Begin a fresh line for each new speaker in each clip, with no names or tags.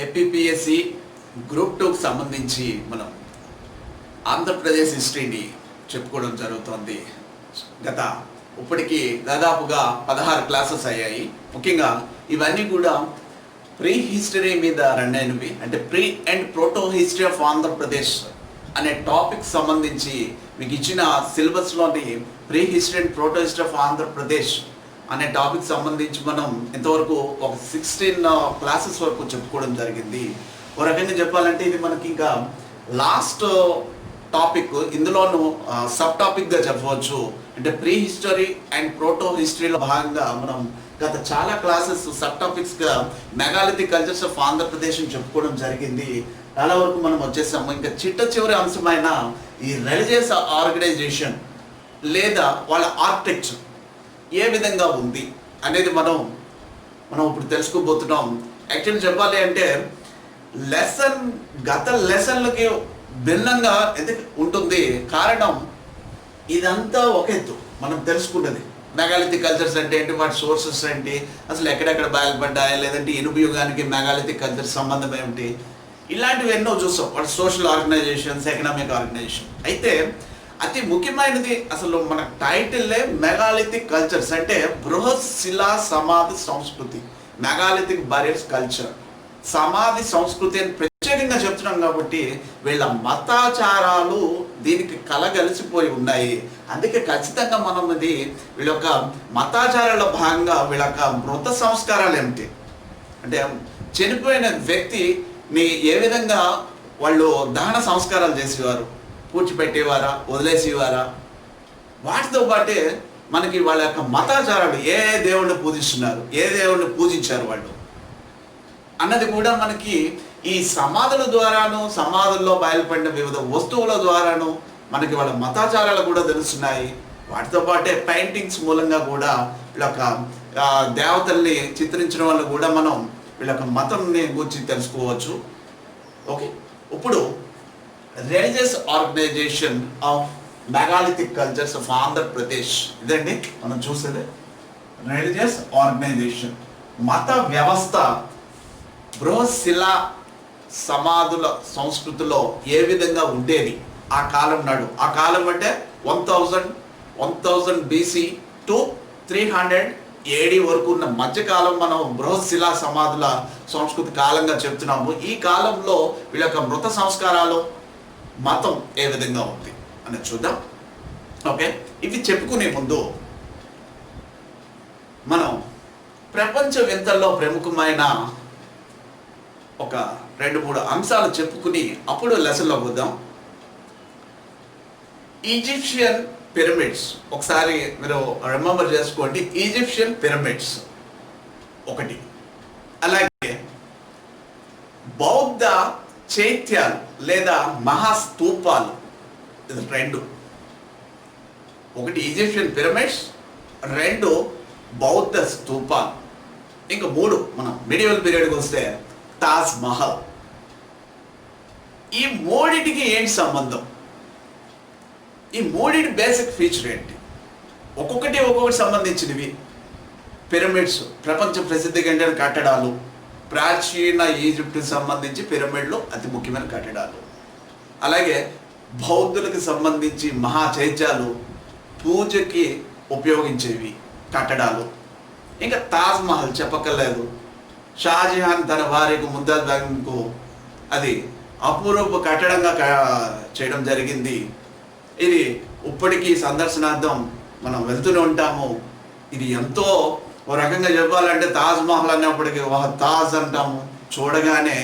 APPSC group 2కు సంబంధించి మనం ఆంధ్రప్రదేశ్ హిస్టరీని చెప్పుకోవడం జరుగుతోంది. ఇప్పటికీ దాదాపుగా 16 క్లాసెస్ అయ్యాయి. ముఖ్యంగా ఇవన్నీ కూడా ప్రీ హిస్టరీ మీద రన్ అయినవి. అంటే pre and proto history of Andhra Pradesh అనే టాపిక్ సంబంధించి మీకు ఇచ్చిన సిలబస్లోని pre history and proto history of Andhra Pradesh అనే టాపిక్ సంబంధించి మనం ఇంతవరకు ఒక 16 క్లాసెస్ వరకు చెప్పుకోవడం జరిగింది. ఒక రకంగా చెప్పాలంటే ఇది మనకి ఇంకా లాస్ట్ టాపిక్. ఇందులోనూ సబ్ టాపిక్గా చెప్పవచ్చు. అంటే ప్రీ హిస్టరీ అండ్ ప్రోటో హిస్టరీలో భాగంగా మనం గత చాలా క్లాసెస్ సబ్ టాపిక్స్గా మెగాలిథిక్ కల్చర్స్ ఆఫ్ ఆంధ్రప్రదేశ్ చెప్పుకోవడం జరిగింది. చాలా వరకు మనం వచ్చేసాము. ఇంకా చివరి అంశమైన ఈ రిలీజియస్ ఆర్గనైజేషన్ లేదా వాళ్ళ ఆర్కిటెక్చర్ ఏ విధంగా ఉంది అనేది మనం ఇప్పుడు తెలుసుకోబోతున్నాం. యాక్చువల్లీ చెప్పాలి అంటే గత లెసన్లకి భిన్నంగా ఎందుకు ఉంటుంది? కారణం ఇదంతా ఒక ఎత్తు మనం తెలుసుకున్నది. మెగాలిథిక్ కల్చర్స్ అంటే ఏంటి, వాటి సోర్సెస్ ఏంటి, అసలు ఎక్కడెక్కడ బయలుపడ్డాయి, లేదంటే ఇనుప యుగానికి మెగాలిథిక్ కల్చర్ సంబంధం ఏమిటి, ఇలాంటివి ఎన్నో చూసాం. వాటి సోషల్ ఆర్గనైజేషన్స్, ఎకనామిక్ ఆర్గనైజేషన్. అయితే అతి ముఖ్యమైనది అసలు మన టైటిల్లే మెగాలిథిక్ కల్చర్స్ అంటే బృహత్ శిలా సమాధి సంస్కృతి, మెగాలిథిక్ బరియర్స్ కల్చర్, సమాధి సంస్కృతి అని ప్రత్యేకంగా చెప్తున్నాం. కాబట్టి వీళ్ళ మతాచారాలు దీనికి కలగలిసిపోయి ఉన్నాయి. అందుకే ఖచ్చితంగా మనం వీళ్ళ యొక్క మతాచారాల భాగంగా వీళ్ళ యొక్క మృత సంస్కారాలు ఏమిటి అంటే చనిపోయిన వ్యక్తిని ఏ విధంగా వాళ్ళు దహన సంస్కారాలు చేసేవారు, పూడ్చిపెట్టేవారా, వదిలేసేవారా, వాటితో పాటే మనకి వాళ్ళ యొక్క మతాచారాలు ఏ దేవుణ్ణి పూజిస్తున్నారు, ఏ దేవుణ్ణి పూజించారు వాళ్ళు అన్నది కూడా మనకి ఈ సమాధుల ద్వారాను, సమాధుల్లో బయలుపడిన వివిధ వస్తువుల ద్వారాను మనకి వాళ్ళ మతాచారాలు కూడా తెలుస్తున్నాయి. వాటితో పాటే పెయింటింగ్స్ మూలంగా కూడా వీళ్ళ యొక్క దేవతల్ని చిత్రించడం వల్ల కూడా మనం వీళ్ళ యొక్క మతంని గురించి తెలుసుకోవచ్చు. ఓకే, ఇప్పుడు religious organisation of megalithic cultures of Andhra Pradesh ఇదండి మనం చూసేది. రిలీజియస్ ఆర్గనైజేషన్ మత వ్యవస్థ బృహశిలా సమాధుల సంస్కృతిలో ఏ విధంగా ఉండేది ఆ కాలం నాడు. ఆ కాలం అంటే 1000 BC టు 300 AD వరకు ఉన్న మధ్యకాలం మనం బృహశిలా సమాధుల సంస్కృతి కాలంగా చెప్తున్నాము. ఈ కాలంలో వీళ్ళ యొక్క మృత సంస్కారాలు, మతం ఏ విధంగా ఉంది అని చూద్దాం. ఓకే, ఇవి చెప్పుకునే ముందు మనం ప్రపంచ వింతల్లో ప్రముఖమైన ఒక 2-3 అంశాలు చెప్పుకుని అప్పుడు లెసన్లో పోదాం. ఈజిప్షియన్ పిరమిడ్స్ ఒకసారి మీరు రిమెంబర్ చేసుకోండి. ఈజిప్షియన్ పిరమిడ్స్ ఒకటి, అలాగే బౌద్ధ చైత్యాలు లేదా మహాస్తూపాలు ఇది 2. ఒకటి ఈజిప్షియన్ పిరమిడ్స్, 2 బౌద్ధ స్తూపాలు. ఇంకా 3 మనం మిడివల్ పీరియడ్కి వస్తే తాజ్ మహల్. ఈ 3టికి ఏంటి సంబంధం? ఈ 3టి బేసిక్ ఫీచర్ ఏంటి? ఒక్కొక్కటి సంబంధించినవి. పిరమిడ్స్ ప్రపంచ ప్రసిద్ధిగా కట్టడాలు, ప్రాచీన ఈజిప్ట్కి సంబంధించి పిరమిడ్లు అతి ముఖ్యమైన కట్టడాలు. అలాగే బౌద్ధులకు సంబంధించి మహా చైత్యాలు, పూజకి ఉపయోగించేవి కట్టడాలు. ఇంకా తాజ్ మహల్ చెప్పక్కర్లేదు. షాజహాన్ తన భార్యకు ముంతాజ్ బేగంకు అది అపూర్వ కట్టడంగా చేయడం జరిగింది. ఇది ఇప్పటికీ సందర్శనార్థం మనం వెళ్తూనే ఉంటాము. ఇది ఎంతో ఓ రకంగా చెప్పాలంటే తాజ్ మహల్ అన్నప్పటికీ తాజ్ అంటాము. చూడగానే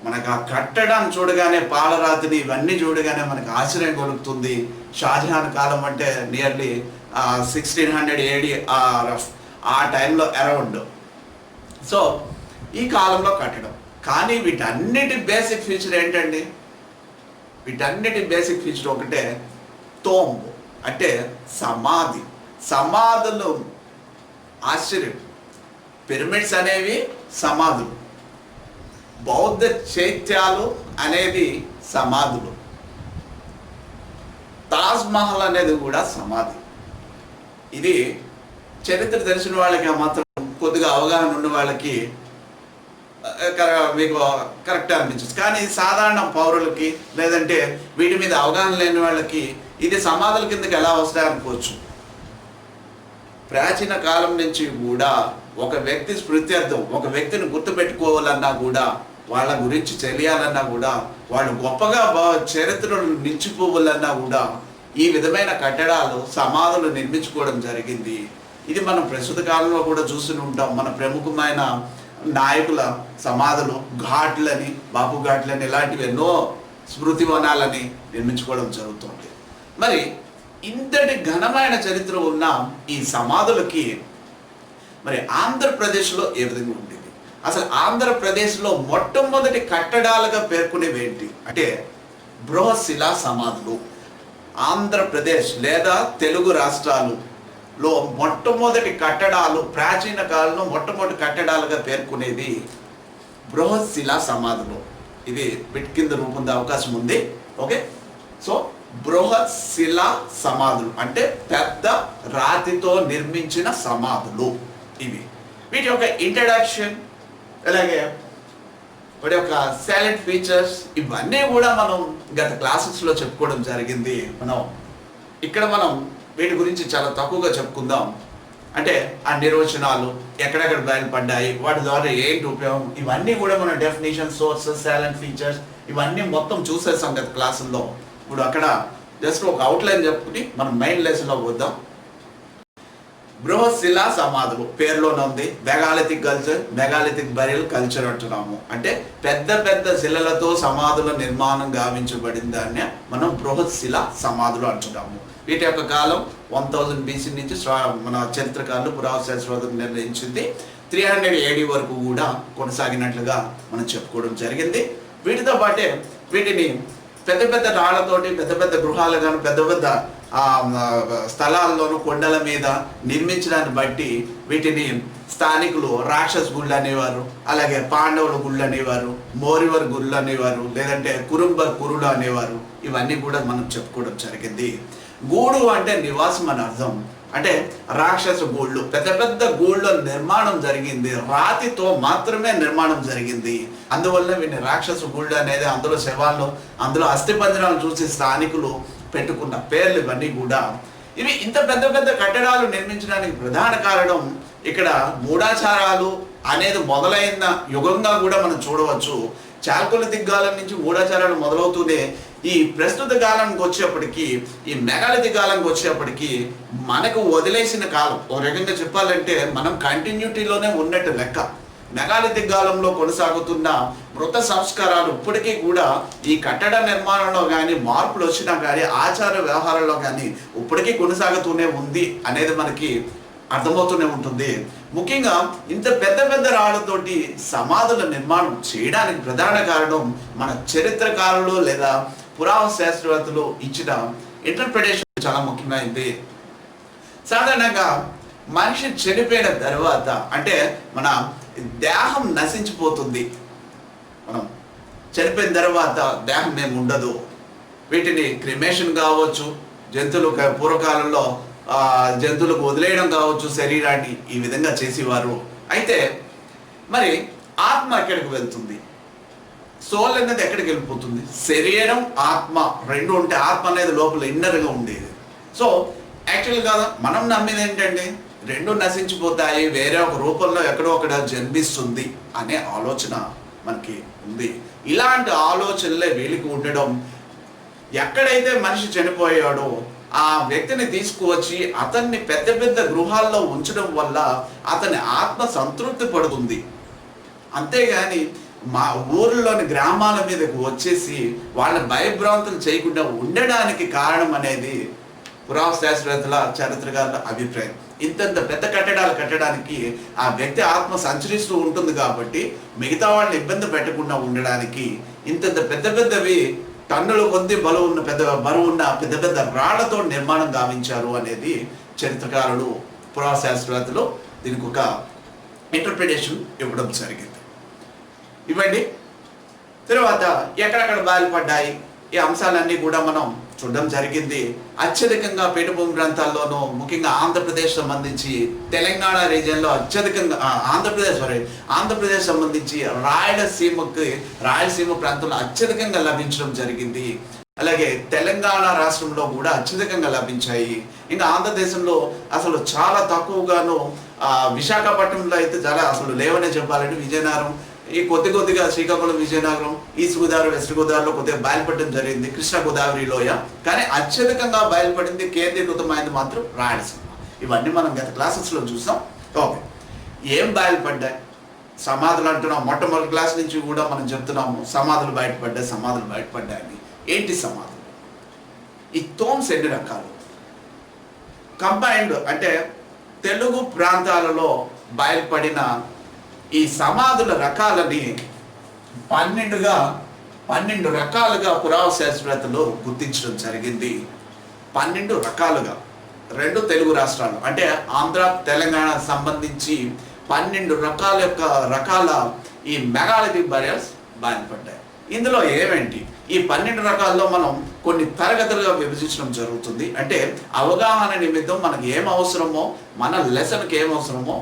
మనకు ఆ కట్టడాన్ని చూడగానే, పాలరాతిని ఇవన్నీ చూడగానే మనకు ఆశ్చర్యం కలుగుతుంది. షాజహాన్ కాలం అంటే నియర్లీ 1600 AD ఆ టైంలో అరౌండ్. సో ఈ కాలంలో కట్టడం. కానీ వీటన్నిటి బేసిక్ ఫీచర్ ఏంటండి? వీటన్నిటి బేసిక్ ఫీచర్ ఒకటే, తోంబ్ అంటే సమాధి. సమాధులు ఆశ్చర్యం. పిరమిడ్స్ అనేవి సమాధులు, బౌద్ధ చైత్యాలు అనేవి సమాధులు, తాజ్ మహల్ అనేది కూడా సమాధి. ఇది చరిత్ర తెలిసిన వాళ్ళకి మాత్రం కొద్దిగా అవగాహన ఉన్న వాళ్ళకి మీకు కరెక్ట్ అనిపించచ్చు. కానీ సాధారణ పౌరులకి లేదంటే వీటి మీద అవగాహన లేని వాళ్ళకి ఇది సమాధుల కిందకి ఎలా వస్తాయి అనుకోవచ్చు. ప్రాచీన కాలం నుంచి కూడా ఒక వ్యక్తి స్మృత్యర్థం, ఒక వ్యక్తిని గుర్తుపెట్టుకోవాలన్నా కూడా, వాళ్ళ గురించి తెలియాలన్నా కూడా, వాళ్ళు గొప్పగా చరిత్రను నిలిచిపోవాలన్నా కూడా ఈ విధమైన కట్టడాలు సమాధులు నిర్మించుకోవడం జరిగింది. ఇది మనం ప్రస్తుత కాలంలో కూడా చూస్తూనే ఉంటాం. మన ప్రముఖమైన నాయకుల సమాధులు, ఘాట్లని, బాపు ఘాట్లని, ఇలాంటివి ఎన్నో స్మృతి వనాలని నిర్మించుకోవడం జరుగుతుంది. మరి ఇంతటి ఘనమైన చరిత్ర ఉన్న ఈ సమాధులకి మరి ఆంధ్రప్రదేశ్లో ఏ విధంగా ఉండేది? అసలు ఆంధ్రప్రదేశ్లో మొట్టమొదటి కట్టడాలుగా పేర్కొనేవి ఏంటి అంటే బృహశిలా సమాధులు. ఆంధ్రప్రదేశ్ లేదా తెలుగు రాష్ట్రాలలో మొట్టమొదటి కట్టడాలు, ప్రాచీన కాలంలో మొట్టమొదటి కట్టడాలుగా పేర్కొనేది బృహశిలా సమాధులు. ఇది బిట్ కింద రూపొందే అవకాశం ఉంది. ఓకే, సో బృహశిలా సమాధులు అంటే పెద్ద రాతితో నిర్మించిన సమాధులు ఇవి. వీటి యొక్క ఇంట్రడక్షన్, అలాగే వాటి యొక్క సైలెంట్ ఫీచర్స్, ఇవన్నీ కూడా మనం గత క్లాసెస్లో చెప్పుకోవడం జరిగింది. మనం వీటి గురించి చాలా తక్కువగా చెప్పుకుందాం. అంటే ఆ నిర్వచనాలు ఎక్కడెక్కడ బయలుపడ్డాయి, వాటి ద్వారా ఏంటి ఉపయోగం, ఇవన్నీ కూడా మన డెఫినేషన్, సోర్సెస్, సైలెంట్ ఫీచర్స్ ఇవన్నీ మొత్తం చూసేసాం గత క్లాసుల్లో. ఇప్పుడు అక్కడ జస్ట్ ఒక అవుట్లైన్ చెప్పుకుని మనం మెయిన్ లెసన్లో పోద్దాం. బృహశిలా సమాధులు పేరులోనే ఉంది. Megalithic culture, megalithic burial culture అంటున్నాము. అంటే పెద్ద పెద్ద శిలలతో సమాధుల నిర్మాణం గావించబడిన దాన్ని మనం బృహశిలా సమాధులు అంటున్నాము. వీటి యొక్క కాలం 1000 BC నుంచి మన చరిత్రకారులు, పురావస్తు నిర్ణయించింది 300 AD వరకు కూడా కొనసాగినట్లుగా మనం చెప్పుకోవడం జరిగింది. వీటితో పాటే వీటిని పెద్ద పెద్ద రాళ్లతోటి పెద్ద పెద్ద గృహాలు కానీ పెద్ద పెద్ద స్థలాల్లోనూ కొండల మీద నిర్మించడాన్ని బట్టి వీటిని స్థానికులు రాక్షస గుళ్ళు అనేవారు, అలాగే పాండవుల గుళ్ళు అనేవారు, మోరివర్ గుళ్ళు అనేవారు, లేదంటే కురుంబర్ కురులు అనేవారు. ఇవన్నీ కూడా మనం చెప్పుకోవడం జరిగింది. గూడు అంటే నివాసం అని అర్థం. అంటే రాక్షస గూళ్ళు, పెద్ద పెద్ద గూళ్ళ నిర్మాణం జరిగింది, రాతితో మాత్రమే నిర్మాణం జరిగింది. అందువల్ల వీటిని రాక్షస గూళ్ళు అనేది, అందులో శవాలు, అందులో అస్థిపంజరాలను చూసి స్థానికులు పెట్టుకున్న పేర్లు ఇవన్నీ కూడా. ఇవి ఇంత పెద్ద పెద్ద కట్టడాలు నిర్మించడానికి ప్రధాన కారణం ఇక్కడ మూఢాచారాలు అనేది మొదలైన యుగంగా కూడా మనం చూడవచ్చు. చాల్కొలిథిక్ కాలం నుంచి మూఢాచారాలు మొదలవుతూనే ఈ ప్రస్తుత కాలానికి వచ్చేప్పటికీ, ఈ మెగాలిథిక్ కాలానికి వచ్చేప్పటికీ మనకు వదిలేసిన కాలం. ఒక రకంగా చెప్పాలంటే మనం కంటిన్యూటీలోనే ఉన్నట్టు లెక్క. మెగాలిథిక్ కాలంలో కొనసాగుతున్న మృత సంస్కారాలు ఇప్పటికీ కూడా ఈ కట్టడ నిర్మాణంలో కానీ మార్పులు వచ్చినా కానీ ఆచార వ్యవహారాల్లో కానీ ఇప్పటికీ కొనసాగుతూనే ఉంది అనేది మనకి అర్థమవుతూనే ఉంటుంది. ముఖ్యంగా ఇంత పెద్ద పెద్ద రాళ్లతోటి సమాధుల నిర్మాణం చేయడానికి ప్రధాన కారణం మన చరిత్రకారులు లేదా పురావస్తు శాస్త్రవేత్తలు ఇచ్చిన ఇంటర్ప్రిటేషన్ చాలా ముఖ్యమైనది. సాధారణంగా మనిషి చనిపోయిన తర్వాత అంటే మన దేహం నశించిపోతుంది. మనం చనిపోయిన తర్వాత దేహం ఏమి ఉండదు. వీటిని క్రిమేషన్ కావచ్చు, జంతువులు పూర్వకాలంలో జంతువులకు వదిలేయడం కావచ్చు శరీరాన్ని, ఈ విధంగా చేసేవారు. అయితే మరి ఆత్మ ఎక్కడికి వెళ్తుంది? సోల్ అనేది ఎక్కడికి వెళ్ళిపోతుంది? శరీరం ఆత్మ రెండు ఉంటే ఆత్మ అనేది లోపల ఇన్నర్గా ఉండేది. సో యాక్చువల్గా మనం నమ్మేది ఏంటంటే రెండు నశించిపోతాయి, వేరే ఒక రూపంలో ఎక్కడో ఒకడ జన్మిస్తుంది అనే ఆలోచన మనకి ఉంది. ఇలాంటి ఆలోచనలే వీళ్ళకి ఉండడం, ఎక్కడైతే మనిషి చనిపోయాడో ఆ వ్యక్తిని తీసుకువచ్చి అతన్ని పెద్ద పెద్ద గృహాల్లో ఉంచడం వల్ల అతని ఆత్మ సంతృప్తి పడుతుంది. అంతేగాని మా ఊర్లోని గ్రామాల మీదకు వచ్చేసి వాళ్ళని భయభ్రాంతులు చేయకుండా ఉండడానికి కారణం అనేది పురావస్తు శాస్త్రవేత్తల, చరిత్రకారుల అభిప్రాయం. ఇంతంత పెద్ద కట్టడాలు కట్టడానికి ఆ వ్యక్తి ఆత్మ సంచరిస్తూ ఉంటుంది కాబట్టి మిగతా వాళ్ళని ఇబ్బంది పెట్టకుండా ఉండడానికి ఇంతంత పెద్ద పెద్దవి టన్నుల కొద్ది బరువున్న పెద్ద పెద్ద రాళ్లతో నిర్మాణం గావించారు అనేది చరిత్రకారులు, పురావస్తు శాస్త్రవేత్తలు దీనికి ఒక ఇంటర్ప్రిటేషన్ ఇవ్వడం జరిగింది. ఇవ్వండి. తర్వాత ఎక్కడెక్కడ బయలుపడ్డాయి, ఈ అంశాలన్నీ కూడా మనం చూడడం జరిగింది. అత్యధికంగా పీఠభూమి ప్రాంతాల్లోనూ, ముఖ్యంగా ఆంధ్రప్రదేశ్ సంబంధించి, తెలంగాణ రీజియన్లో అత్యధికంగా ఆంధ్రప్రదేశ్ సంబంధించి రాయలసీమ ప్రాంతంలో అత్యధికంగా లభించడం జరిగింది. అలాగే తెలంగాణ రాష్ట్రంలో కూడా అత్యధికంగా లభించాయి. ఇంకా ఆంధ్రదేశంలో అసలు చాలా తక్కువగాను, విశాఖపట్నంలో అయితే చాలా అసలు లేవనే చెప్పాలంటే. విజయనగరం, ఈ కొద్దిగా శ్రీకాకుళం, విజయనగరం, ఈస్ట్ గోదావరి, వెస్ట్ గోదావరిలో కొద్దిగా బయలుపడడం జరిగింది, కృష్ణా గోదావరి లోయ. కానీ అత్యధికంగా బయలుపడింది, కేంద్రీకృతమైనది మాత్రం రాయలసీమ. ఇవన్నీ మనం గత క్లాసెస్లో చూసాం. ఓకే, ఏం బయలుపడ్డాయి? సమాధులు అంటున్నాం. మొట్టమొదటి క్లాస్ నుంచి కూడా మనం చెప్తున్నాము సమాధులు బయటపడ్డాయని. ఏంటి సమాధులు? ఈ టోమ్స్ ఎన్ని రకాలు? కంబైన్డ్ అంటే తెలుగు ప్రాంతాలలో బయలుపడిన ఈ సమాధుల రకాలని 12 రకాలుగా పురావస్తు శాస్త్రవేత్తలు గుర్తించడం జరిగింది. 12 రకాలుగా 2 తెలుగు రాష్ట్రాలు అంటే ఆంధ్ర, తెలంగాణ సంబంధించి 12 రకాల ఈ మెగాలిథిక్ బరియర్స్ బయలుపడ్డాయి. ఇందులో ఏమేంటి? ఈ 12 రకాల్లో మనం కొన్ని తరగతులుగా విభజించడం జరుగుతుంది. అంటే అవగాహన నిమిత్తం మనకి ఏం అవసరమో, మన లెసన్కి ఏం అవసరమో,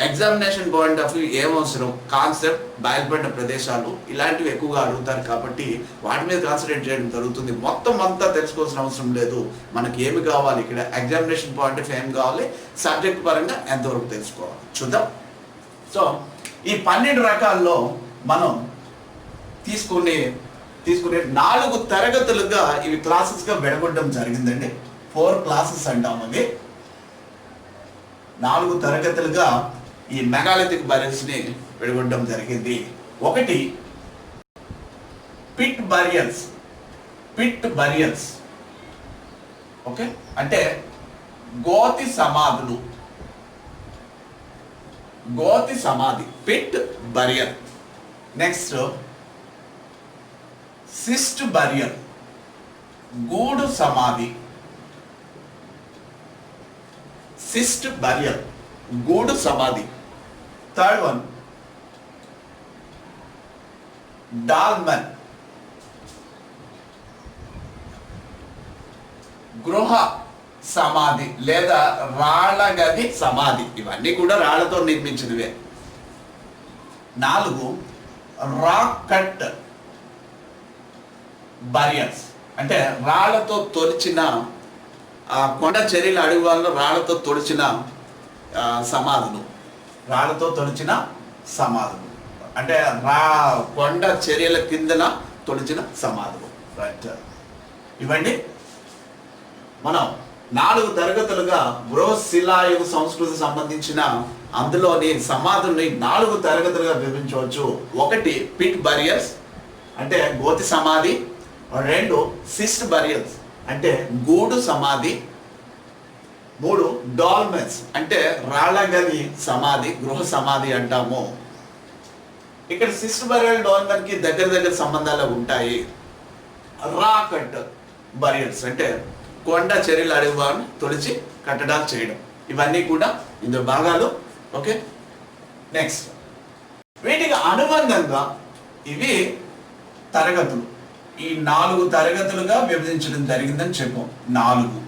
ఎగ్జామినేషన్ పాయింట్ ఆఫ్ వ్యూ ఏం అవసరం, కాన్సెప్ట్, బయలుపడిన ప్రదేశాలు, ఇలాంటివి ఎక్కువగా అడుగుతారు. కాబట్టి వాటి మీద కాన్సన్ట్రేట్ చేయడం జరుగుతుంది. మొత్తం అంతా తెలుసుకోవాల్సిన అవసరం లేదు. మనకి ఏమి కావాలి, ఇక్కడ ఎగ్జామినేషన్ పాయింట్ ఆఫ్ వ్యూ ఏం కావాలి, సబ్జెక్ట్ పరంగా ఎంతవరకు తెలుసుకోవాలి చూద్దాం. సో ఈ 12 రకాల్లో మనం తీసుకునే 4 తరగతులుగా ఇవి క్లాసెస్గా విడగొట్టడం జరిగిందండి. 4 క్లాసెస్ అంటాం. అవి 4 తరగతులుగా ఈ మెగాలిథిక్ బరియర్స్ని విడగొట్టడం జరిగింది. ఒకటి పిట్ బరియర్స్. ఓకే, అంటే గోతి సమాధి, pit barrier. Next cyst barrier, గూడు సమాధి. సిస్ట్ బరియర్, గూడు సమాధి. థర్డ్ వన్ డాల్మెన్, గృహ సమాధి లేదా రాళ్ల గది సమాధి. ఇవన్నీ కూడా రాళ్లతో నిర్మించినవే. 4 రాక్ కట్ బరియర్స్, అంటే రాళ్లతో తొలిచిన, కొండ చర్యల అడుగు వాళ్ళలో రాళ్లతో తొలిచిన సమాధులు. అంటే కొండ చర్యల కిందన తొలిచిన సమాధులు. రైట్, ఇవ్వండి. మనం 4 తరగతులుగా బృహశిలాయుగ సంస్కృతి సంబంధించిన అందులోని సమాధుల్ని 4 తరగతులుగా విభజించవచ్చు. 1 పిట్ బరియర్స్ అంటే గోతి సమాధి. 2 సిస్ట్ బరియర్స్ అంటే గూడు సమాధి. 3 డాల్మెన్స్ అంటే రాళ్ల గది సమాధి, గృహ సమాధి అంటాము. ఇక్కడ సిస్ట్ బరియల్, డాల్మెన్ కి దగ్గర సంబంధాలు ఉంటాయి. రాకట్ బరియర్స్ అంటే కొండ చర్యలు అడుగువాన్ని తొలిచి కట్టడాలు చేయడం. ఇవన్నీ కూడా ఇందులో భాగాలు. ఓకే, నెక్స్ట్ వీటికి అనుబంధంగా ఇవి తరగతులు. ఈ 4 తరగతులుగా విభజించడం జరిగిందని చెప్పాం. 4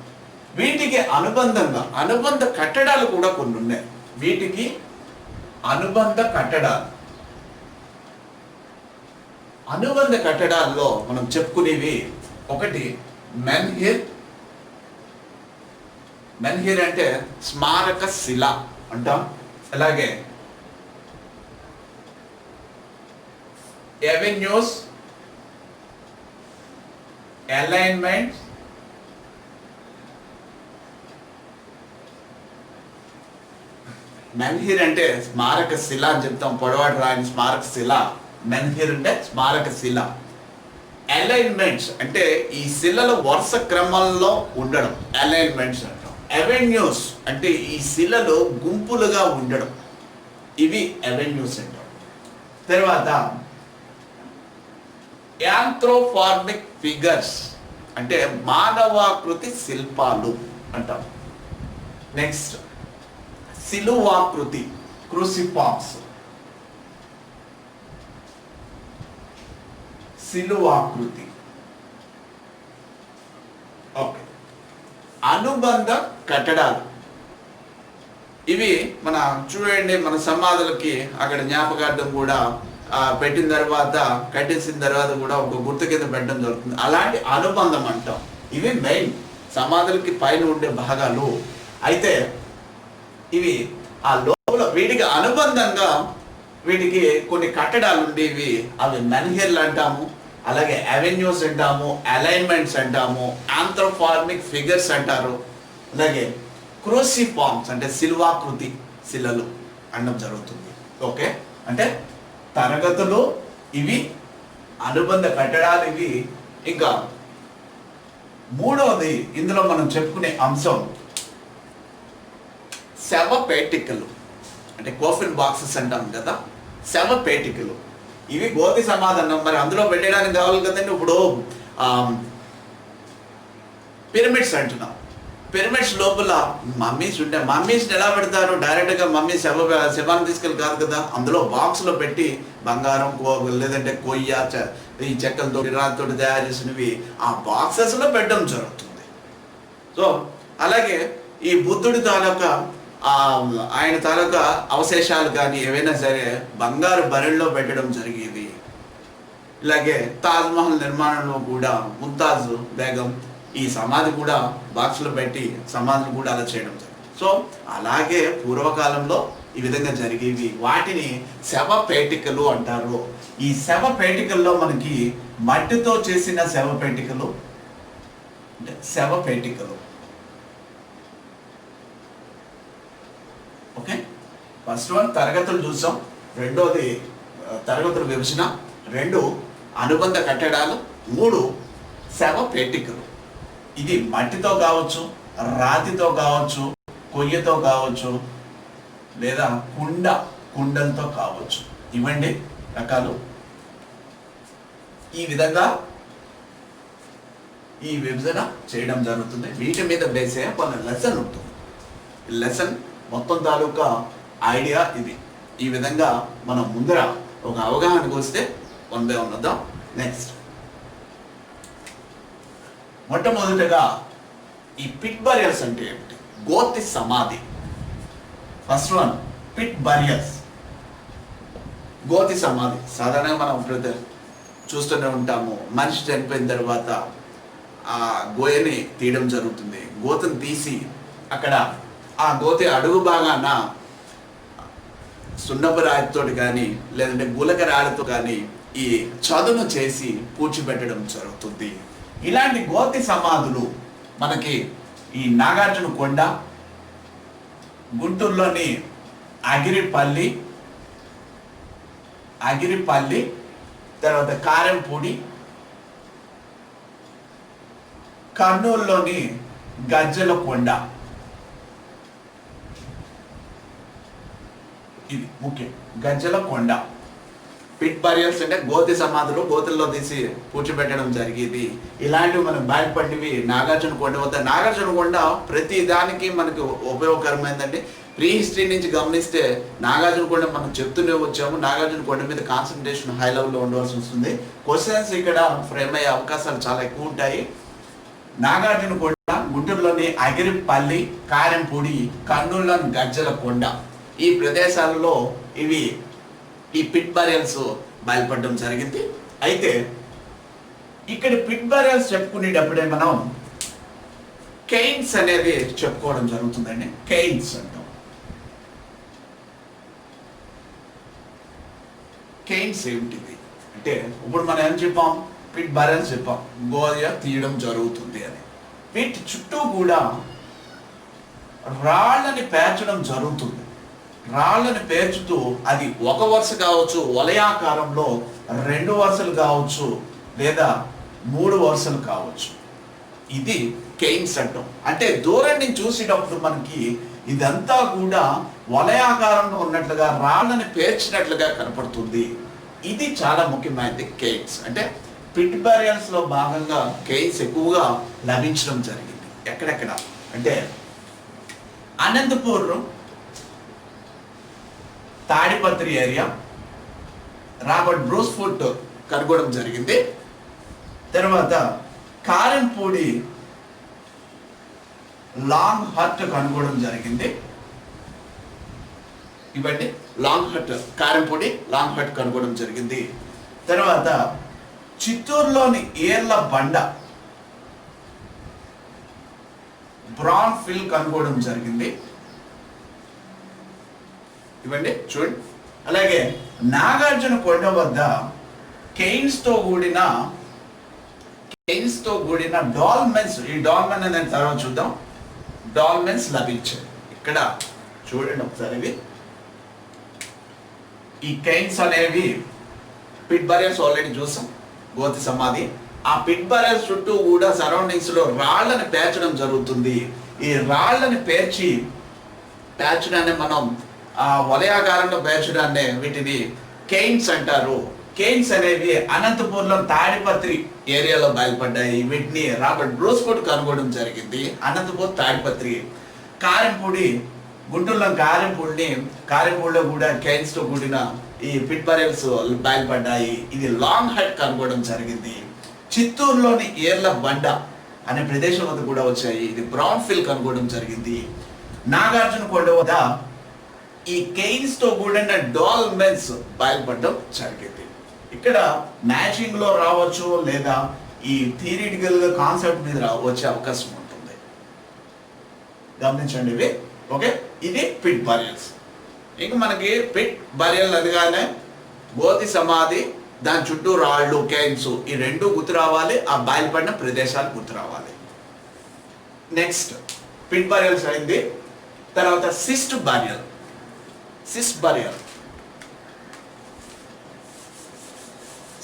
వీటికి అనుబంధంగా అనుబంధ కట్టడాలు కూడా కొన్ని ఉన్నాయి. వీటికి అనుబంధ కట్టడాల్లో మనం చెప్పుకునేవి 1 మెన్హిర్ అంటే స్మారక శిల అంటాం. అలాగే ఎవెన్యూస్, అలైన్మెంట్, మెన్హిర్ అంటే స్మారక శిల అని చెప్తాం. పొడవాటి రాయిని స్మారక శిల. మెన్హిర్ అంటే స్మారక శిల. అలైన్మెంట్స్ అంటే ఈ శిలలు వరుస క్రమంలో ఉండడం, అలైన్మెంట్స్ అంటాం. అవెన్యూస్ అంటే ఈ శిలలు గుంపులుగా ఉండడం, ఇవి అవెన్యూస్ అంటాం. తర్వాత యాంథ్రోఫార్మిక్ ఫిగర్స్ అంటే మానవాకృతి శిల్పాలు అంటాం. నెక్స్ట్ శిలువాకృతి, క్రూసిఫాక్స్. శిలువాకృతి ఓకే, అనుబంధ కట్టడాలు ఇవి మన చూడండి, మన సమాధులకి అక్కడ జ్ఞాపకార్థం కూడా పెట్టిన తర్వాత, కట్టేసిన తర్వాత కూడా ఒక గుర్తు కింద పెట్టడం జరుగుతుంది. అలాంటి అనుబంధం అంటాం. ఇవి మెయిన్ సమాధులకి పైన ఉండే భాగాలు. అయితే ఇవి ఆ లోపల వీటికి అనుబంధంగా వీటికి కొన్ని కట్టడాలు ఉండేవి. అవి మెన్హిల్ అంటాము, అలాగే అవెన్యూస్ అంటాము, అలైన్మెంట్స్ అంటాము, ఆంథ్రోఫార్మిక్ ఫిగర్స్ అంటారు, అలాగే క్రూసిఫార్మ్స్ అంటే శిల్వాకృతి శిలలు అనడం జరుగుతుంది. ఓకే, అంటే తరగతులు ఇవి, అనుబంధ కట్టడాలు ఇవి. ఇంకా మూడవది ఇందులో మనం చెప్పుకునే అంశం శవపేటికలు, అంటే కోఫిన్ బాక్సెస్ అంటాం కదా, శవపేటికలు. ఇవి గోతి సమాధానం. మరి అందులో పెట్టడానికి కావాలి కదండి. ఇప్పుడు పిరమిడ్స్ అంటున్నాం. పిరమిడ్స్ లోపల మమ్మీస్ ఉంటాయి. మమ్మీస్ని ఎలా పెడతారు? డైరెక్ట్గా మమ్మీ శవాన్ని తీసుకెళ్ళి కాదు కదా, అందులో బాక్స్లో పెట్టి బంగారం లేదంటే కొయ్య ఈ చెక్కలతో రాతితో తయారు చేసినవి ఆ బాక్సెస్లో పెట్టడం జరుగుతుంది. సో అలాగే ఈ బుద్ధుడి తాలూకా ఆయన తాలూకా అవశేషాలు కానీ ఏవైనా సరే బంగారు బరిలో పెట్టడం జరిగేది. ఇలాగే తాజ్మహల్ నిర్మాణంలో కూడా ముంతాజ్ బేగం ఈ సమాధి కూడా బాక్స్లో పెట్టి సమాధిని కూడా అలా చేయడం జరిగింది. సో అలాగే పూర్వకాలంలో ఈ విధంగా జరిగేవి. వాటిని శవపేటికలు అంటారు. ఈ శవపేటికల్లో మనకి మట్టితో చేసిన శవపేటికలు, అంటే శవపేటికలు. ఓకే, ఫస్ట్ వన్ తరగతులు చూసాం, రెండోది తరగతుల విభజన, 2 అనుబంధ కట్టడాలు, 3 శవపేటికలు. ఇది మట్టితో కావచ్చు, రాతితో కావచ్చు, కొయ్యతో కావచ్చు, లేదా కుండలతో కావచ్చు. ఇవ్వండి రకాలు. ఈ విధంగా ఈ విభజన చేయడం జరుగుతుంది. వీటి మీద బేస్ అయ్యే కొన్ని లెసన్ ఉంటుంది. లెసన్ మొత్తం తాలూకా ఐడియా ఇది. ఈ విధంగా మనం ముందర ఒక అవగాహనకు వస్తే 1 by 1 వద్దాం. నెక్స్ట్ మొట్టమొదటిగా ఈ పిట్ బరియల్స్ అంటే ఏమిటి? గోతి సమాధి. ఫస్ట్ వన్ పిట్ బరియల్స్, గోతి సమాధి. సాధారణంగా మనం చూస్తూనే ఉంటాము, మనిషి చనిపోయిన తర్వాత ఆ గోయని తీయడం జరుగుతుంది. గోతిని తీసి అక్కడ ఆ గోతి అడుగు భాగాన సున్నపు రాయితో కానీ లేదంటే గులక రాళ్ళతో కానీ ఈ చదును చేసి పూడ్చిపెట్టడం జరుగుతుంది. ఇలాంటి గోతి సమాధులు మనకి ఈ నాగార్జున కొండ, గుంటూరులోని అగిరిపల్లి, తర్వాత కారెంపూడి, కర్నూలులోని గజ్జల కొండ, ఇది ముఖ్యం. గజ్జల కొండ పిట్ బరియల్స్ అంటే గోతి సమాధులు, గోతుల్లో తీసి పూడ్చిపెట్టడం జరిగేది. ఇలాంటివి మనకు బయటపడినవి నాగార్జున కొండ వద్ద. నాగార్జున కొండ ప్రతి దానికి మనకు ఉపయోగకరమైందండి. ప్రీ హిస్టరీ నుంచి గమనిస్తే నాగార్జున కొండ మనం చెప్తూనే వచ్చాము. నాగార్జున కొండ మీద కాన్సన్ట్రేషన్ హై లెవెల్లో ఉండవలసి వస్తుంది. క్వశ్చన్స్ ఇక్కడ ఫ్రేమ్ అయ్యే అవకాశాలు చాలా ఎక్కువ ఉంటాయి. నాగార్జున కొండ, గుంటూరులోని అగిరిపల్లి, కారెంపూడి, కర్నూలులోని గజ్జల కొండ, ఈ ప్రదేశాలలో ఇవి ఈ పిట్ బరియల్స్ బయలుపడడం జరిగింది. అయితే ఇక్కడ పిట్ బరియల్స్ చెప్పుకునేటప్పుడే మనం కెయిన్స్ అనేది చెప్పుకోవడం జరుగుతుందండి. కెయిన్స్ అంటాం. కెయిన్స్ ఏమిటిది అంటే, ఇప్పుడు మనం ఏం చెప్పాం? పిట్ బరియల్స్ చెప్పాం, గోయ తీయడం జరుగుతుంది అని. వీటి చుట్టూ కూడా రాళ్ళని పేర్చడం జరుగుతుంది. రాళ్ళని పేర్చుతూ అది ఒక వరుస కావచ్చు, వలయాకారంలో 2 వరుసలు కావచ్చు, లేదా 3 వరుసలు కావచ్చు. ఇది కెయిన్స్ అంటాం. అంటే దూరం నుంచి చూసేటప్పుడు మనకి ఇదంతా కూడా వలయాకారంలో ఉన్నట్లుగా, రాళ్ళని పేర్చినట్లుగా కనపడుతుంది. ఇది చాలా ముఖ్యమైనది కెయిన్స్. అంటే పిట్ బరియల్స్ లో భాగంగా కెయిన్స్ ఎక్కువగా లభించడం జరిగింది. ఎక్కడెక్కడ అంటే Anantapur, Tadipatri area, Robert Bruce Foote కనుగొనడం జరిగింది. తర్వాత కారెంపూడి లాంగ్ హట్ కనుగొనడం జరిగింది. ఇవ్వండి, long hut, Karampudi long hut కనుగొనడం జరిగింది. తర్వాత చిత్తూరులోని ఏర్ల బండ బ్రాన్ ఫిల్ కనుగొనడం జరిగింది. ఇవ్వండి చూడండి. అలాగే నాగార్జున కొండ వద్ద కెయిన్స్ తో కూడిన డాల్మెన్స్, ఈ డాల్మెన్ అనేది తర్వాత చూద్దాం, డాల్మెన్స్ లభించాయి. ఇక్కడ చూడండి ఒకసారి, ఇవి ఈ కెయిన్స్ అనేవి పిట్ బరియర్స్ ఆల్రెడీ చూసాం, గోతి సమాధి. ఆ పిట్ బరియర్స్ చుట్టూ కూడా సరౌండింగ్స్ లో రాళ్లను పేర్చడం జరుగుతుంది. ఈ రాళ్లను పేర్చడాన్ని మనం వలయాకారంలో పేర్చడాన్ని వీటిని కెయిన్స్ అంటారు. కెయిన్స్ అనేవి అనంతపూర్లో తాడిపత్రి ఏరియాలో బయలుపడ్డాయి. వీటిని రాబర్ట్ బ్రూస్ఫోర్డ్ కనుగొనడం జరిగింది. అనంతపూర్, తాడిపత్రి. కారంపూడి, గుంటూరులో కారంపూడిలో కూడా కెయిన్స్ తో కూడిన ఈ పిట్ బరియర్స్ బయలుపడ్డాయి. ఇది లాంగ్ హట్ కనుగొనడం జరిగింది. చిత్తూరులోని ఏర్ల బండ అనే ప్రదేశం వద్ద కూడా వచ్చాయి. ఇది బ్రౌన్ ఫిల్ కనుగొనడం జరిగింది. నాగార్జున కొండ వద్ద ఈ కెయిన్స్ తో కూడిన డాల్మెన్స్ బయలుపడడం జరిగింది. ఇక్కడ మ్యాచింగ్ లో రావచ్చు, లేదా ఈ థియరిటికల్ గా కాన్సెప్ట్ మీద వచ్చే అవకాశం ఉంటుంది. గమనించండి ఇవి. ఓకే, ఇది పిట్ బరియల్స్. ఇంక మనకి పిట్ బరియల్ అనగానే గోతి సమాధి, దాని చుట్టూ రాళ్ళు, కెయిన్స్, ఈ రెండు గుర్తు రావాలి. ఆ బయలుపడిన ప్రదేశాలు గుర్తు రావాలి. నెక్స్ట్ పిట్ బరియల్స్ అయింది. తర్వాత సిస్ట్ బరియల్.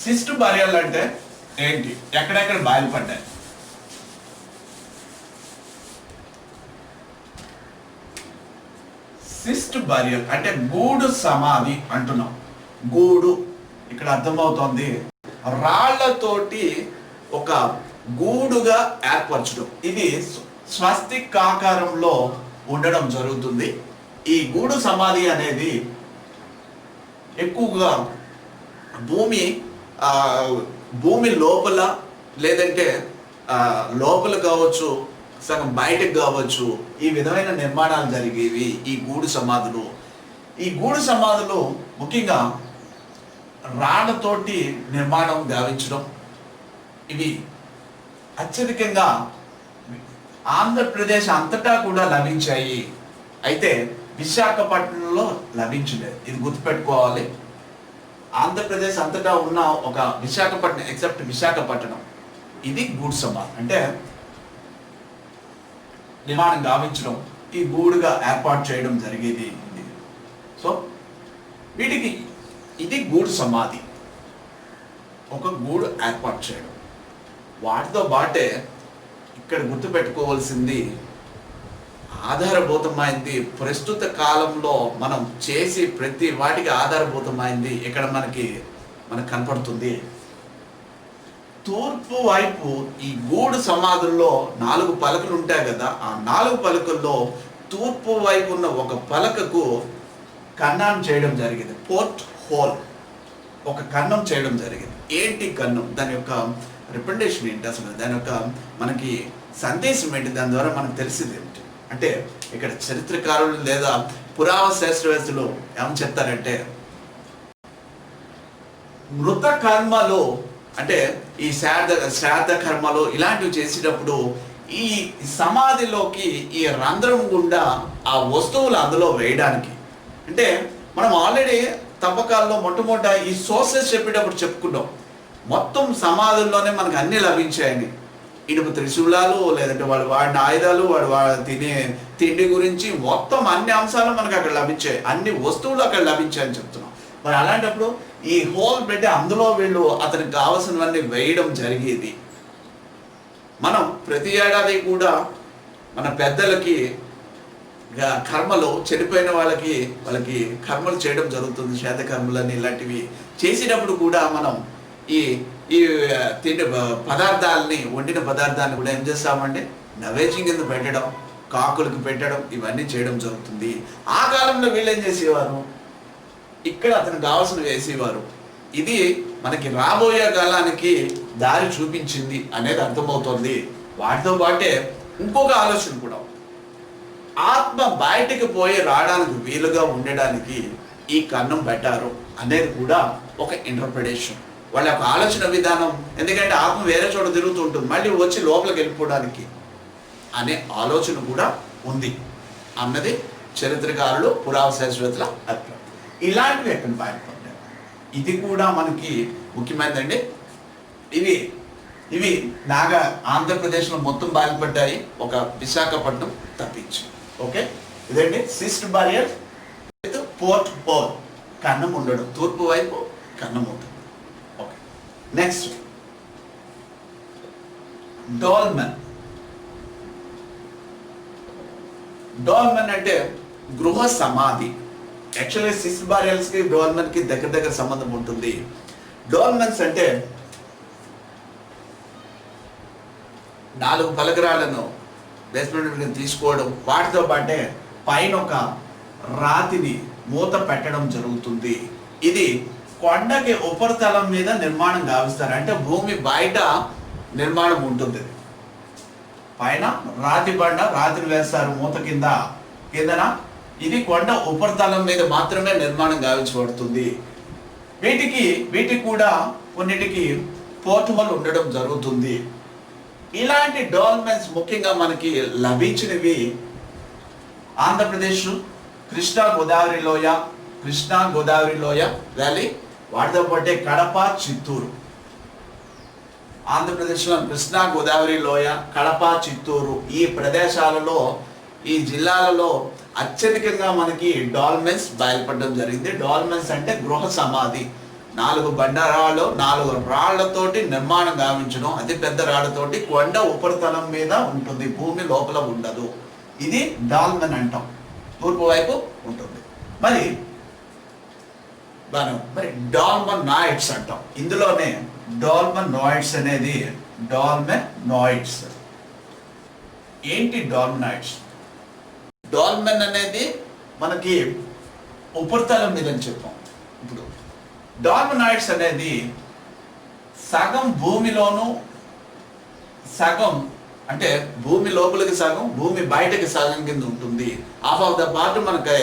సిస్ట్ బరియల్ అంటే ఏంటి, ఎక్కడెక్కడ బయలుపడ్డాయి? సిస్ట్ బరియల్ అంటే గూడు సమాధి అంటున్నాం. గూడు ఇక్కడ అర్థమవుతోంది, రాళ్లతోటి ఒక గూడుగా ఏర్పరచడం. ఇది స్వస్తిక్ ఆకారంలో ఉండడం జరుగుతుంది. ఈ గూడు సమాధి అనేది ఎక్కువగా భూమి లోపల, లేదంటే లోపల కావచ్చు, సగం బయటకు కావచ్చు, ఈ విధమైన నిర్మాణాలు జరిగేవి ఈ గూడు సమాధులు. ఈ గూడు సమాధులు ముఖ్యంగా రాళ్లతోటి నిర్మాణం గావించడం. ఇవి అత్యధికంగా ఆంధ్రప్రదేశ్ అంతటా కూడా లభించాయి. అయితే విశాఖపట్నంలో లభించలేదు. ఇది గుర్తుపెట్టుకోవాలి. ఆంధ్రప్రదేశ్ అంతటా ఉన్న ఒక విశాఖపట్నం, ఎక్సెప్ట్ విశాఖపట్నం, ఇది గూడు సమాధి అంటే నిర్మాణం గావించడం, ఈ గూడుగా ఏర్పాటు చేయడం జరిగేది. సో వీటికి ఇది గూడు సమాధి, ఒక గూడు ఏర్పాటు చేయడం. వాటితో పాటే ఇక్కడ గుర్తుపెట్టుకోవాల్సింది ఆధారభూతమైంది. ప్రస్తుత కాలంలో మనం చేసి ప్రతి వాటికి ఆధారభూతమైంది ఇక్కడ మనకు కనపడుతుంది. తూర్పు వైపు ఈ గూడు సమాధుల్లో 4 పలకలు ఉంటాయి కదా, ఆ 4 పలకల్లో తూర్పు వైపు ఉన్న ఒక పలకకు కన్నం చేయడం జరిగింది. పోర్ట్ హోల్, ఒక కన్నం చేయడం జరిగింది. ఏంటి కన్నం, దాని యొక్క రిప్రజెంటేషన్ ఏంటి, అసలు దాని యొక్క మనకి సందేశం ఏంటి, దాని ద్వారా మనకు తెలిసింది ఏమిటి అంటే, ఇక్కడ చరిత్రకారులు లేదా పురావస్తు శాస్త్రవేత్తలు ఏమని చెప్తారంటే, మృత కర్మలు అంటే ఈ శ్రాద్ధ కర్మలు ఇలాంటివి చేసేటప్పుడు ఈ సమాధిలోకి ఈ రంధ్రం గుండా ఆ వస్తువులు అందులో వేయడానికి, అంటే మనం ఆల్రెడీ తవ్వకాల్లో మొట్టమొదట ఈ సోర్సెస్ చెప్పేటప్పుడు చెప్పుకున్నాం. మొత్తం సమాధుల్లోనే మనకు అన్ని లభించాయని, ఇనుప త్రిశూలాలు, లేదంటే వాడు వాడిన ఆయుధాలు, వాడు తినే తిండి గురించి మొత్తం అన్ని అంశాలు మనకు అక్కడ లభించాయి, అన్ని వస్తువులు అక్కడ లభించాయని చెప్తున్నాం. మరి అలాంటప్పుడు ఈ హోల్ పెట్టి అందులో వీళ్ళు అతనికి కావాల్సినవన్నీ వేయడం జరిగేది. మనం ప్రతి ఏడాది కూడా మన పెద్దలకి కర్మలు, చనిపోయిన వాళ్ళకి కర్మలు చేయడం జరుగుతుంది. శ్రాద్ధ కర్మలని ఇలాంటివి చేసేటప్పుడు కూడా మనం ఈ ఈ తిండి పదార్థాలని, వండిన పదార్థాన్ని కూడా ఏం చేస్తామంటే నైవేద్యం కింద పెట్టడం, కాకులకు పెట్టడం, ఇవన్నీ చేయడం జరుగుతుంది. ఆ కాలంలో వీళ్ళు ఏం చేసేవారు, ఇక్కడ అతనికి కావాల్సిన వేసేవారు. ఇది మనకి రాబోయే కాలానికి దారి చూపించింది అనేది అర్థమవుతుంది. వాటితో పాటే ఇంకొక ఆలోచన కూడా, ఆత్మ బయటికి పోయి రావడానికి వీలుగా ఉండడానికి ఈ కన్నం పెట్టారు అనేది కూడా ఒక ఇంటర్ప్రిటేషన్, వాళ్ళ యొక్క ఆలోచన విధానం. ఎందుకంటే ఆత్మ వేరే చోట తిరుగుతూ ఉంటుంది, మళ్ళీ వచ్చి లోపలికి వెళ్ళిపోవడానికి అనే ఆలోచన కూడా ఉంది అన్నది చరిత్రకారులు పురావశాస్త్రవేత్తల అభిప్రాయం. ఇలాంటివి ఎక్కడ బయటపడ్డాయి, ఇది కూడా మనకి ముఖ్యమైనదండి. ఇవి ఆంధ్రప్రదేశ్లో మొత్తం బయలుపడ్డాయి, ఒక విశాఖపట్నం తప్పించి. ఓకే, ఇదండి cist burial with porthole, కన్నం ఉండడం, తూర్పు వైపు కన్నం ఉంటుంది. Okay, next dolmen. డోల్మెన్ అంటే గృహ సమాధి. యాక్చువల్లీ సిస్ట్ బారియల్స్కి డోల్మెన్కి దగ్గర సంబంధం ఉంటుంది. డోల్మెన్స్ అంటే 4 పలకరాలను బేస్మెంట్ తీసుకోవడం, వాటితో పాటే పైన ఒక రాతిని మూత పెట్టడం జరుగుతుంది. ఇది కొండకి ఉపరితలం మీద నిర్మాణం గావిస్తారు, అంటే భూమి బయట నిర్మాణం ఉంటుంది. పైన రాతిని వేస్తారు మూత కిందన. ఇది కొండ ఉపరితలం మీద మాత్రమే నిర్మాణం గావించబడుతుంది. వీటికి కూడా కొన్నిటికి పోర్ట్ హోల్ ఉండడం జరుగుతుంది. ఇలాంటి డోల్మెన్స్ ముఖ్యంగా మనకి లభించినవి ఆంధ్రప్రదేశ్ కృష్ణా గోదావరి లోయ వ్యాలీ, వాటితో పాటే కడప, చిత్తూరు. ఆంధ్రప్రదేశ్లో కృష్ణా గోదావరి లోయ, కడప, చిత్తూరు ఈ ప్రదేశాలలో, ఈ జిల్లాలలో అత్యధికంగా మనకి డాల్మెన్స్ బయలుపడడం జరిగింది. డాల్మెన్స్ అంటే గృహ సమాధి, 4 బండరాళ్ళు, 4 రాళ్లతోటి నిర్మాణం గావించడం, అతి పెద్ద రాళ్లతోటి కొండ ఉపరితలం మీద ఉంటుంది, భూమి లోపల ఉండదు. ఇది డాల్మెన్ అంటాం, తూర్పు వైపు ఉంటుంది. మరి డాల్మనాయిడ్స్ అంటాం. ఇందులోనే డాల్మనాయిడ్స్ అనేది డాల్మెనాయిడ్స్. ఏంటి డాల్మనాయిడ్స్? డాల్మెన్ అనేది మనకి ఉపరితలం మీద అని చెప్పాం. ఇప్పుడు డాల్మనాయిడ్స్ అనేది సగం భూమిలోను, సగం అంటే భూమి లోపలికి సగం, భూమి బయటకి సగం కింద ఉంటుంది. హాఫ్ ఆఫ్ ద పార్ట్ మనకి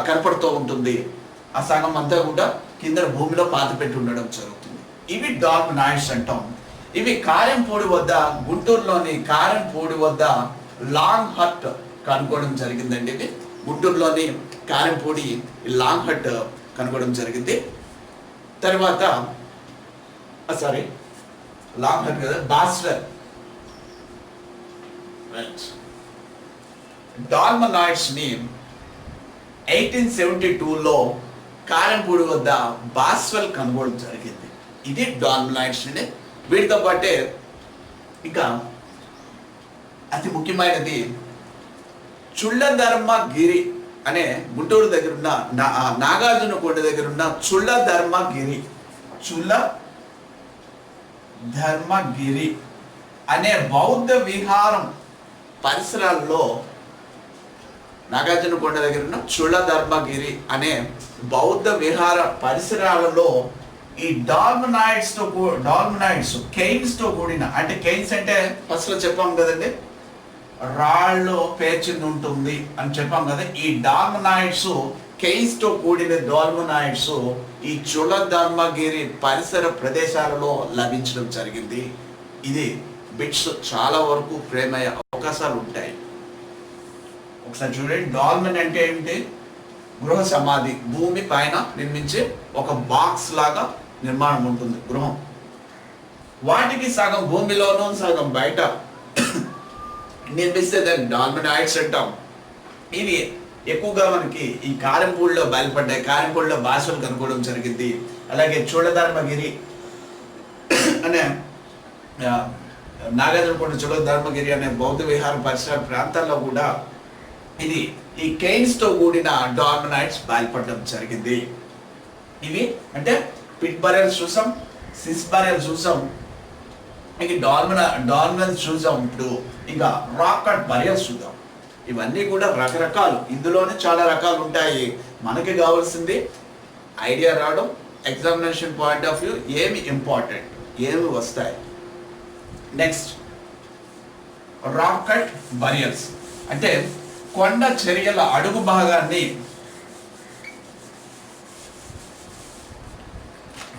కనపడుతూ ఉంటుంది. ఆ సగం అంతా కూడా కింద భూమిలో పాతిపెట్టి ఉండడం జరుగుతుంది. ఇవి డాల్మనాయిడ్స్ అంటాం. ఇవి కారెంపూడి వద్ద, గుంటూరులోని కారెంపూడి వద్ద లాంగ్ హట్ కనుక్కోవడం జరిగిందండి. ఇది గుంటూరులోని కారెంపూడి లాంగ్ హట్ కనుక్కోవడం జరిగింది. తర్వాత లాంగ్ హట్ కదా, బాస్వెల్. డాల్మనాయిడ్స్ ని 1872లో కారెంపూడి వద్ద బాస్వెల్ కనుగోవడం జరిగింది. ఇది డాల్మనాయిడ్స్ అండి. వీటితో పాటే ఇంకా అతి ముఖ్యమైనది చుళ్ళధర్మగిరి అనే గుంటూరు దగ్గర ఉన్న నాగార్జున కొండ దగ్గర ఉన్న చుళ్ళధర్మగిరి అనే బౌద్ధ విహారం పరిసరాల్లో, నాగార్జున కొండ దగ్గర ఉన్న చుళ్ళధర్మగిరి అనే బౌద్ధ విహార పరిసరాలలో ఈ డాల్మనాయిడ్స్ కెయిన్స్ తో కూడిన, అంటే కెయిన్స్ అంటే ఫస్ట్ లో చెప్పాం కదండి, రాళ్ళు పేర్చింది ఉంటుంది అని చెప్పాం కదా. ఈ డాల్మనాయిడ్స్ కెయిన్స్ తో కూడిన డాల్మనాయిడ్స్ ఈ చుళ్ళధర్మగిరి పరిసర ప్రదేశాలలో లభించడం జరిగింది. ఇది బిట్స్ చాలా వరకు ఫ్రేమ్ అయ్యే అవకాశాలు ఉంటాయి. ఒకసారి చూడండి, డాల్మెన్ అంటే ఏంటి? గృహ సమాధి, భూమి పైన నిర్మించే ఒక బాక్స్ లాగా నిర్మాణం ఉంటుంది గృహం. వాటికి సగం భూమిలోనూ సగం బయట నిర్మిస్తే దాన్ని డాల్మనాయిడ్స్ అంటాం. ఇవి ఎక్కువగా మనకి ఈ కారెంపూడిలో బయలుపడ్డాయి. కారెంపూడిలో బాస్వెల్ కనుక్కోవడం జరిగింది. అలాగే చుళ్ళధర్మగిరి అనే నాగార్జునకొండ చుళ్ళధర్మగిరి అనే బౌద్ధ విహార పరిసర ప్రాంతాల్లో కూడా ఇది ఈ కెయిన్స్ తో కూడిన డాల్మనాయిడ్స్ బయలుపడడం జరిగింది. ఇవి అంటే పిట్ బరియల్స్ చూసాం, సిస్ బరియల్స్ చూసాం, ఇక డాల్మెన్స్ చూసాం. ఇప్పుడు ఇంకా రాక్ కట్ బరియల్స్ చూద్దాం. ఇవన్నీ కూడా రకరకాలు, ఇందులోనే చాలా రకాలు ఉంటాయి. మనకి కావాల్సింది ఐడియా రావడం, ఎగ్జామినేషన్ పాయింట్ ఆఫ్ వ్యూ ఏమి ఇంపార్టెంట్, ఏమి వస్తాయి. నెక్స్ట్ రాక్ కట్ బరియల్స్ అంటే కొండ చర్యల అడుగు భాగాన్ని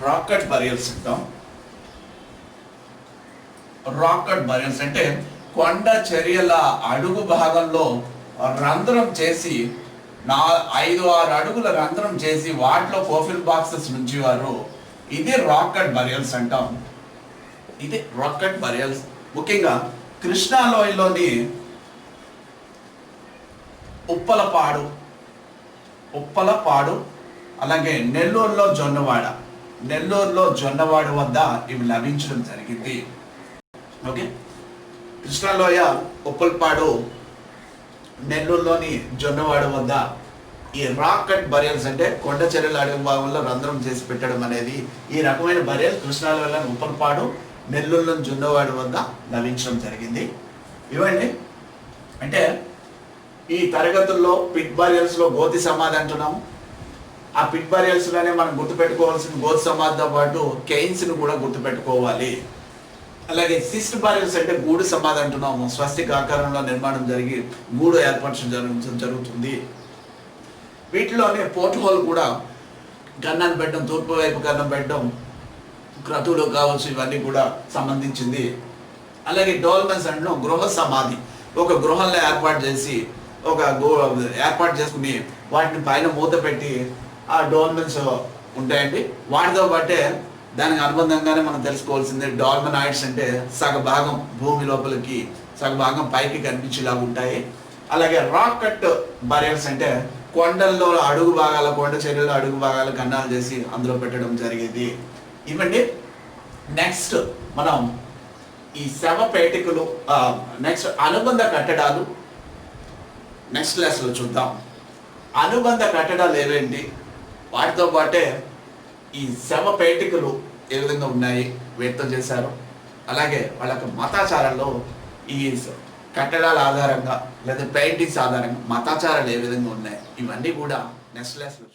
రాకెట్ బరియల్స్ అంటాం. రాకెట్ బరియల్స్ అంటే కొండ చర్యల అడుగు భాగంలో రంధ్రం చేసి 5-6 అడుగుల రంధ్రం చేసి వాటిలో కోఫిల్ బాక్సెస్ నుంచి వారు ఇది రాకెట్ బరియల్స్ అంటాం. ఇది రాకెట్ బరియల్స్. ముఖ్యంగా కృష్ణా లోయలోని ఉప్పలపాడు అలాగే నెల్లూరులో జొన్నవాడ వద్ద ఇవి లభించడం జరిగింది. ఓకే, కృష్ణాలోయ, ఉప్పలపాడు, నెల్లూరులోని జొన్నవాడ వద్ద ఈ రాకెట్ బరియల్స్ అంటే కొండ చర్యల అడుగు భాగంలో రంధ్రం చేసి పెట్టడం అనేది ఈ రకమైన బరియల్ కృష్ణాలోయ, ఉప్పలపాడు, నెల్లూరులోని జొన్నవాడ వద్ద లభించడం జరిగింది. ఇవండి అంటే ఈ తరగతుల్లో పిట్ బరియల్స్ లో గోతి సమాధి అంటున్నాము. ఆ పిట్ బరియల్స్ లోనే మనం గుర్తుపెట్టుకోవాల్సిన గోతి సమాధితో పాటు కెయిన్స్ ను కూడా గుర్తుపెట్టుకోవాలి. అలాగే సిస్ట్ బరియల్స్ అంటే గూడు సమాధి అంటున్నాము. స్వస్తిక ఆకారంలో నిర్మాణం జరిగి గూడు ఏర్పరచడం జరుగుతుంది. వీటిలోనే పోర్ట్ హోల్ కూడా కన్నం పెట్టడం, తూర్పు వైపు కన్నం పెట్టడం, క్రతువులు కావచ్చు, ఇవన్నీ కూడా సంబంధించింది. అలాగే డోల్మెన్స్ అంటే గృహ సమాధి, ఒక గృహంలో ఏర్పాటు చేసుకుని వాటిని పైన మూత పెట్టి ఆ డోల్మెన్స్ ఉంటాయండి. వాటితో పాటే దానికి అనుబంధంగానే మనం తెలుసుకోవాల్సింది డాల్మెనాయిడ్స్ అంటే సగభాగం భూమి లోపలికి, సగభాగం పైకి కనిపించేలాగా ఉంటాయి. అలాగే రాకెట్ బరియల్స్ అంటే కొండల్లో అడుగు భాగాల, కొండ చర్యల అడుగు భాగాల కన్నాలు చేసి అందులో పెట్టడం జరిగేది. ఇవండి. నెక్స్ట్ మనం ఈ శవ పేటికలు, నెక్స్ట్ అనుబంధ కట్టడాలు నెక్స్ట్ క్లాస్లో చూద్దాం. అనుబంధ కట్టడాలు ఏవేంటి, వాటితో పాటే ఈ శవ పేటికలు ఏ విధంగా ఉన్నాయి, వ్యక్తం చేశారు. అలాగే వాళ్ళ మతాచారాల్లో ఈ కట్టడాల ఆధారంగా లేదా పెయింటింగ్స్ ఆధారంగా మతాచారాలు ఏ విధంగా ఉన్నాయి, ఇవన్నీ కూడా నెక్స్ట్ క్లాస్లో